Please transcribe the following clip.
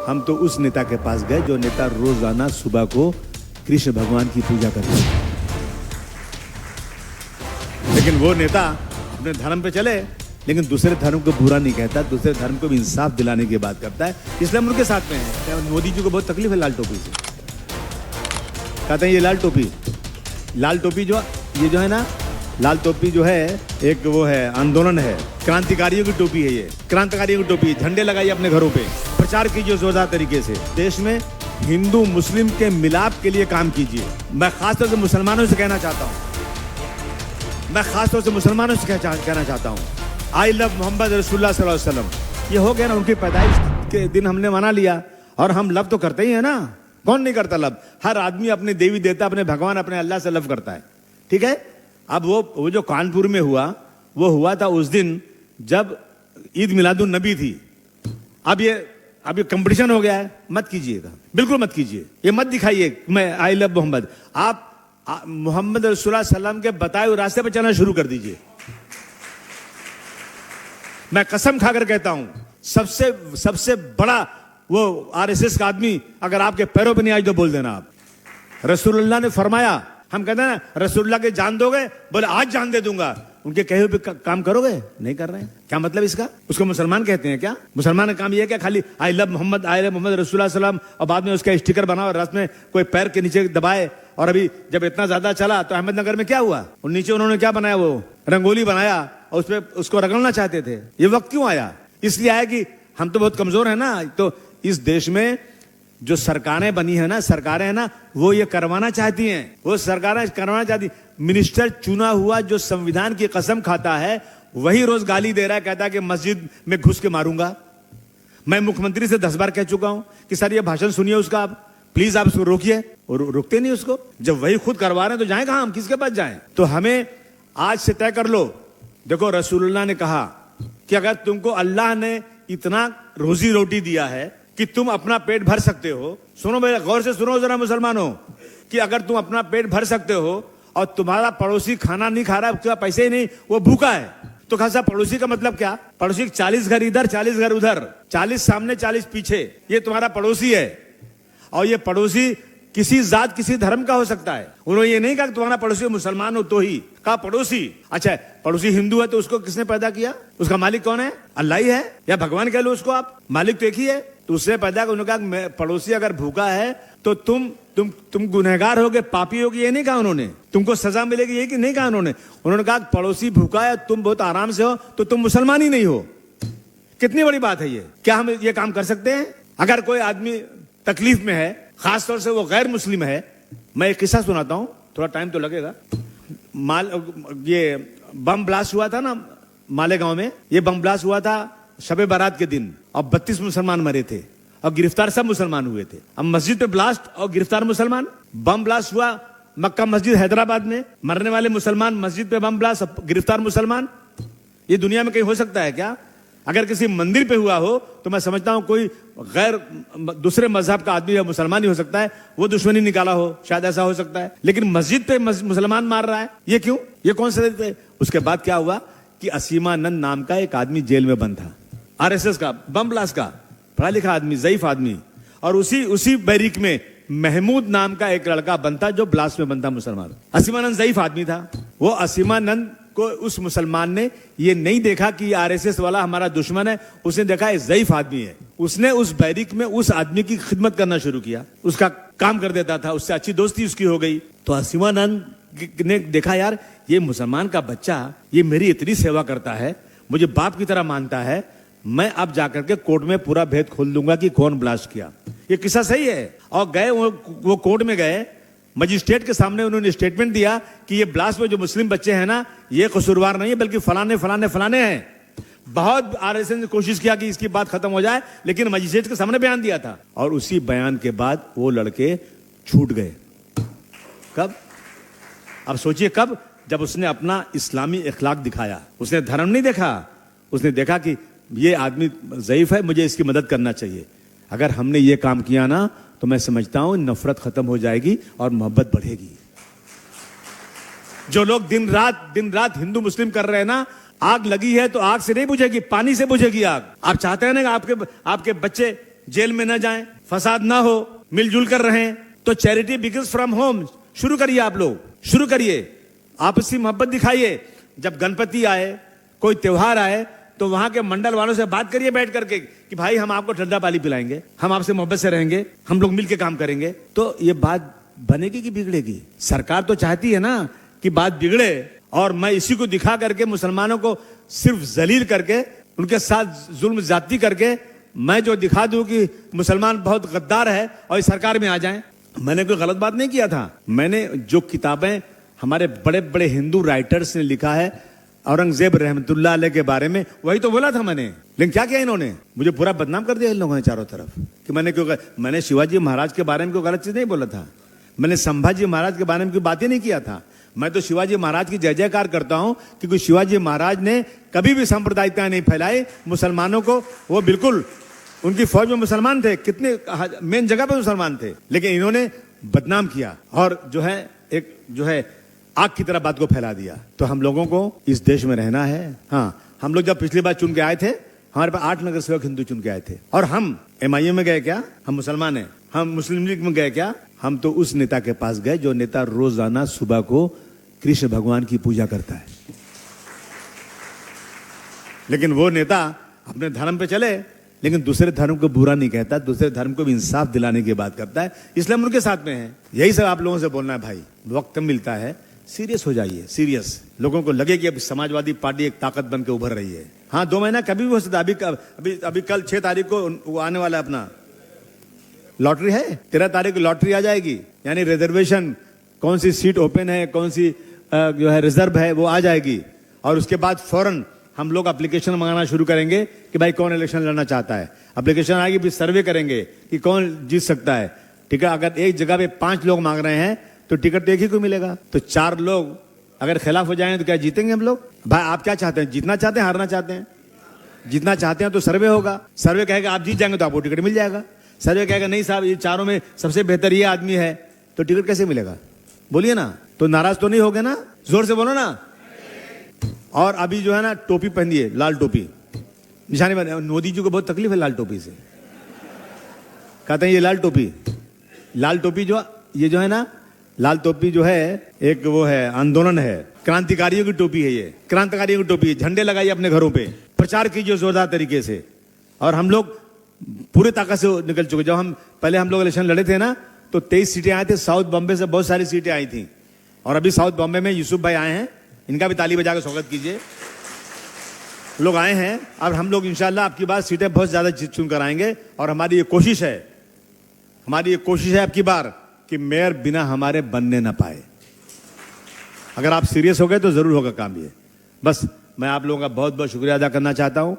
हम तो उस नेता के पास गए जो नेता रोजाना सुबह को कृष्ण भगवान की पूजा करते हैं। लेकिन वो नेता अपने धर्म पे चले, लेकिन दूसरे धर्म को बुरा नहीं कहता, दूसरे धर्म को भी इंसाफ दिलाने की बात करता है, इसलिए हम उनके साथ में हैं। मोदी जी को बहुत तकलीफ है लाल टोपी से। कहते हैं ये लाल टोपी जो ये जो है ना, लाल टोपी जो है एक वो है, आंदोलन है, क्रांतिकारियों की टोपी है। ये क्रांतिकारियों की टोपी, झंडे लगाइए अपने घरों पे, प्रचार कीजिए जोरदार तरीके से। देश में हिंदू मुस्लिम के मिलाप के लिए काम कीजिए। मैं खासतौर से मुसलमानों से कहना चाहता हूँ, आई लव मोहम्मद रसूलुल्लाह सल्लल्लाहु अलैहि वसल्लम। ये हो गया ना, उनकी पैदाइश के दिन हमने मना लिया, और हम लव तो करते ही है ना, कौन नहीं करता लव? हर आदमी अपने देवी देवता, अपने भगवान, अपने अल्लाह से लव करता है, ठीक है। अब वो जो कानपुर में हुआ, वो हुआ था उस दिन जब ईद मिलादुन नबी थी। अब ये कंपटीशन हो गया है, मत कीजिएगा, बिल्कुल मत कीजिए, ये मत दिखाइए मैं आई लव मोहम्मद। आप मोहम्मद रसूलुल्लाह सल्लल्लाहु अलैहि वसल्लम के बताए हुए रास्ते पर चलना शुरू कर दीजिए। मैं कसम खाकर कहता हूं, सबसे बड़ा वो आरएसएस का आदमी अगर आपके पैरों पे नहीं आई तो बोल देना आप। रसूलुल्लाह ने फरमाया, हम कहते हैं ना रसूलुल्लाह के जान दोगे, बोले आज जान दे दूंगा। उनके कहे हुए काम करोगे? नहीं कर रहे हैं, क्या मतलब इसका? उसको मुसलमान कहते हैं क्या? मुसलमान का काम यह है क्या खाली आई लव मोहम्मद रसूलुल्लाह सल्लम, और बाद में उसका स्टिकर बनाओ, रस में कोई पैर के नीचे दबाए। और अभी जब इतना ज्यादा चला तो अहमदनगर में क्या हुआ, और नीचे उन्होंने क्या बनाया, वो रंगोली बनाया और उस पर उसको रगड़ना चाहते थे। ये वक्त क्यों आया? इसलिए आया कि हम तो बहुत कमजोर है ना। तो इस देश में जो सरकारें बनी है ना, वो ये करवाना चाहती हैं, वो सरकारें करवाना चाहती। मिनिस्टर चुना हुआ जो संविधान की कसम खाता है, वही रोज गाली दे रहा है, कहता है कि मस्जिद में घुस के मारूंगा। मैं मुख्यमंत्री से 10 बार कह चुका हूं कि सर ये भाषण सुनिए उसका, आप प्लीज आप उसको रोकिए, और रुकते नहीं उसको। जब वही खुद करवा रहे हैं तो जाए कहां, हम किसके पास जाएं? तो हमें आज से तय कर लो। देखो रसूलुल्लाह ने कहा कि अगर तुमको अल्लाह ने इतना रोजी रोटी दिया है कि तुम अपना पेट भर सकते हो, सुनो मेरे गौर से सुनो जरा मुसलमानों, कि अगर तुम अपना पेट भर सकते हो और तुम्हारा पड़ोसी खाना नहीं खा रहा है, उसका पैसे ही नहीं, वो भूखा है, तो खासा पड़ोसी का मतलब क्या? पड़ोसी 40 घर इधर 40 घर उधर, 40 सामने 40 पीछे, ये तुम्हारा पड़ोसी है। और ये पड़ोसी किसी जात किसी धर्म का हो सकता है। उन्होंने ये नहीं कहा कि तुम्हारा पड़ोसी मुसलमान हो तो ही, कहा पड़ोसी। अच्छा, पड़ोसी हिंदू है तो उसको किसने पैदा किया? उसका मालिक कौन है? अल्लाह ही है, या भगवान कह लो उसको आप, मालिक तो एक ही है। तो उसने पैदा किया। उन्होंने कहा पड़ोसी अगर भूखा है तो तुम गुनहगार होगे, पापी होगे, ये नहीं कहा उन्होंने। तुमको सजा मिलेगी, ये कि नहीं कहा उन्होंने। उन्होंने कहा पड़ोसी भूखा है, तुम बहुत आराम से हो, तो तुम मुसलमान ही नहीं हो। कितनी बड़ी बात है ये। क्या हम ये काम कर सकते हैं? अगर कोई आदमी तकलीफ में है, खासतौर से वो गैर मुस्लिम है, मैं एक किस्सा सुनाता हूं, थोड़ा टाइम तो लगेगा। ये बम ब्लास्ट हुआ था ना मालेगांव में, ये बम ब्लास्ट हुआ था शबे बारात के दिन, और 32 मुसलमान मरे थे और गिरफ्तार सब मुसलमान हुए थे। अब मस्जिद पे ब्लास्ट और गिरफ्तार मुसलमान। बम ब्लास्ट हुआ मक्का मस्जिद हैदराबाद में, मरने वाले मुसलमान, मस्जिद पे बम ब्लास्ट, गिरफ्तार मुसलमान। ये दुनिया में कहीं हो सकता है क्या? अगर किसी मंदिर पे हुआ हो तो मैं समझता हूं कोई गैर दूसरे मजहब का आदमी या मुसलमान ही हो सकता है, वो दुश्मनी निकाला हो, शायद ऐसा हो सकता है। लेकिन मस्जिद पे मुसलमान मार रहा है, ये क्यों? ये कौन सा? उसके बाद क्या हुआ कि असीमानंद नाम का एक आदमी जेल में बंद था, आरएसएस का, बम ब्लास्ट का, पढ़ा लिखा आदमी, ज़ईफ आदमी। और उसी बैरिक में महमूद नाम का एक लड़का बनता जो ब्लास्ट में बनता मुसलमान। असीमानंद ज़ईफ आदमी था। वो असीमानंद को उस मुसलमान ने ये नहीं देखा कि आरएसएस वाला हमारा दुश्मन है, उसने देखा ये ज़ईफ आदमी है। उसने उस बैरिक में उस आदमी की खिदमत करना शुरू किया, उसका काम कर देता था, उससे अच्छी दोस्ती उसकी हो गई। तो असीमानंद ने देखा यार ये मुसलमान का बच्चा ये मेरी इतनी सेवा करता है, मुझे बाप की तरह मानता है, मैं अब जाकर के कोर्ट में पूरा भेद खोल दूंगा कि कौन ब्लास्ट किया। ये किस्सा सही है। और गए वो कोर्ट में गए, मजिस्ट्रेट के सामने उन्होंने स्टेटमेंट दिया कि ये ब्लास्ट में जो मुस्लिम बच्चे हैं ना, ये कसूरवार नहीं है, बल्कि फलाने फलाने फलाने हैं। बहुत आरएसएस ने कोशिश किया कि इसकी बात खत्म हो जाए, लेकिन मजिस्ट्रेट के सामने बयान दिया था, और उसी बयान के बाद वो लड़के छूट गए। कब? अब सोचिए कब? जब उसने अपना इस्लामी इखलाक दिखाया। उसने धर्म नहीं देखा, उसने देखा कि ये आदमी ज़ईफ है, मुझे इसकी मदद करना चाहिए। अगर हमने ये काम किया ना तो मैं समझता हूं नफरत खत्म हो जाएगी और मोहब्बत बढ़ेगी। जो लोग दिन रात हिंदू मुस्लिम कर रहे हैं ना, आग लगी है तो आग से नहीं बुझेगी, पानी से बुझेगी आग। आप चाहते हैं ना कि आपके बच्चे जेल में न जाएं, फसाद ना हो, मिलजुल कर रहें। तो चैरिटी बिगिंस फ्रॉम होम शुरू करिए, आप लोग शुरू करिए, आपसी मोहब्बत दिखाइए। जब गणपति आए, कोई त्योहार आए, तो वहां के मंडल वालों से बात करिए बैठ करके कि भाई हम आपको ठंडा पानी पिलाएंगे, हम आपसे मोहब्बत से रहेंगे, हम लोग मिलकर काम करेंगे। तो ये बात बनेगी कि बिगड़ेगी? सरकार तो चाहती है ना कि बात बिगड़े, और मैं इसी को दिखा करके मुसलमानों को सिर्फ जलील करके, उनके साथ जुल्म जाती करके मैं जो दिखा दूं कि मुसलमान बहुत गद्दार है और इस सरकार में आ जाएं। मैंने कोई गलत बात नहीं किया था। मैंने जो किताबें हमारे बड़े बड़े हिंदू राइटर्स ने लिखा है औरंगजेब रहमतुल्लाह अलैह के बारे में, वही तो बोला था मैंने। लेकिन क्या किया इन्होंने? मुझे पूरा बदनाम कर दिया इन लोगों ने चारों तरफ कि मैंने शिवाजी महाराज के बारे में कोई गलत चीज नहीं बोला था। मैंने संभाजी महाराज के बारे में कोई बात ही नहीं किया था। मैं तो शिवाजी महाराज की जय जयकार करता हूं, क्योंकि शिवाजी महाराज ने कभी भी सांप्रदायिकता नहीं फैलाई मुसलमानों को। वो बिल्कुल, उनकी फौज में मुसलमान थे, कितने मेन जगह पे मुसलमान थे, लेकिन इन्होंने बदनाम किया और जो है आग की तरह बात को फैला दिया। तो हम लोगों को इस देश में रहना है। हाँ, हम लोग जब पिछली बार चुन के आए थे, हमारे पास 8 नगर सेवक हिंदू चुन के आए थे, और हम MIM में गए क्या? हम मुसलमान हैं। हम मुस्लिम लीग में गए क्या? हम तो उस नेता के पास गए जो नेता रोजाना सुबह को कृष्ण भगवान की पूजा करता है। लेकिन वो नेता अपने धर्म पे चले, लेकिन दूसरे धर्म को बुरा नहीं कहता, दूसरे धर्म को भी इंसाफ दिलाने की बात करता है, इसलिए हम उनके साथ में हैं। यही सब आप लोगों से बोलना है भाई। वक्त मिलता है, सीरियस हो जाइए, सीरियस। लोगों को लगे कि अब समाजवादी पार्टी एक ताकत बन के उभर रही है। हाँ, 2 महीना कभी भी हो सकता है। अभी कल 6 तारीख को वो आने वाला है, अपना लॉटरी है, 13 तारीख को लॉटरी आ जाएगी, यानी रिजर्वेशन, कौन सी सीट ओपन है, कौन सी जो है रिजर्व है, वो आ जाएगी। और उसके बाद फौरन हम लोग एप्लीकेशन मंगाना शुरू करेंगे कि भाई कौन इलेक्शन लड़ना चाहता है। एप्लीकेशन आएगी, फिर सर्वे करेंगे कि कौन जीत सकता है। टिकट अगर एक जगह पे 5 लोग मांग रहे हैं तो टिकट तो एक ही को मिलेगा। तो 4 लोग अगर खिलाफ हो जाएंगे तो क्या जीतेंगे हम लोग? भाई आप क्या चाहते हैं? जीतना चाहते हैं, हारना चाहते हैं? जीतना चाहते हैं तो सर्वे होगा। सर्वे कहेगा आप जीत जाएंगे तो आपको टिकट मिल जाएगा। सर्वे कहेगा नहीं साहब, ये चारों में सबसे बेहतर ये आदमी है, तो टिकट कैसे मिलेगा? बोलिए ना। तो नाराज तो नहीं होगे ना? जोर से बोलो ना। और अभी जो है ना, टोपी पहनिए, लाल टोपी, निशानी बने। मोदी जी को बहुत तकलीफ है लाल टोपी से, कहते हैं ये लाल टोपी जो ये जो है ना, लाल टोपी जो है एक वो है, आंदोलन है, क्रांतिकारियों की टोपी है। ये क्रांतिकारियों की टोपी है। झंडे लगाइए अपने घरों पे, प्रचार कीजिए जोरदार तरीके से। और हम लोग पूरी ताकत से निकल चुके। जब हम लोग इलेक्शन लड़े थे ना, तो 23 सीटें आए थे। साउथ बॉम्बे से बहुत सारी सीटें आई थी, और अभी साउथ बॉम्बे में यूसुफ भाई आए हैं, इनका भी ताली बजा कर स्वागत कीजिए। लोग आए हैं, और हम लोग इंशाल्लाह आपकी बार सीटें बहुत ज्यादा चुन कर आएंगे। और हमारी ये कोशिश है आपकी बार कि मेयर बिना हमारे बनने ना पाए। अगर आप सीरियस हो गए तो जरूर होगा काम ये। बस मैं आप लोगों का बहुत बहुत शुक्रिया अदा करना चाहता हूं।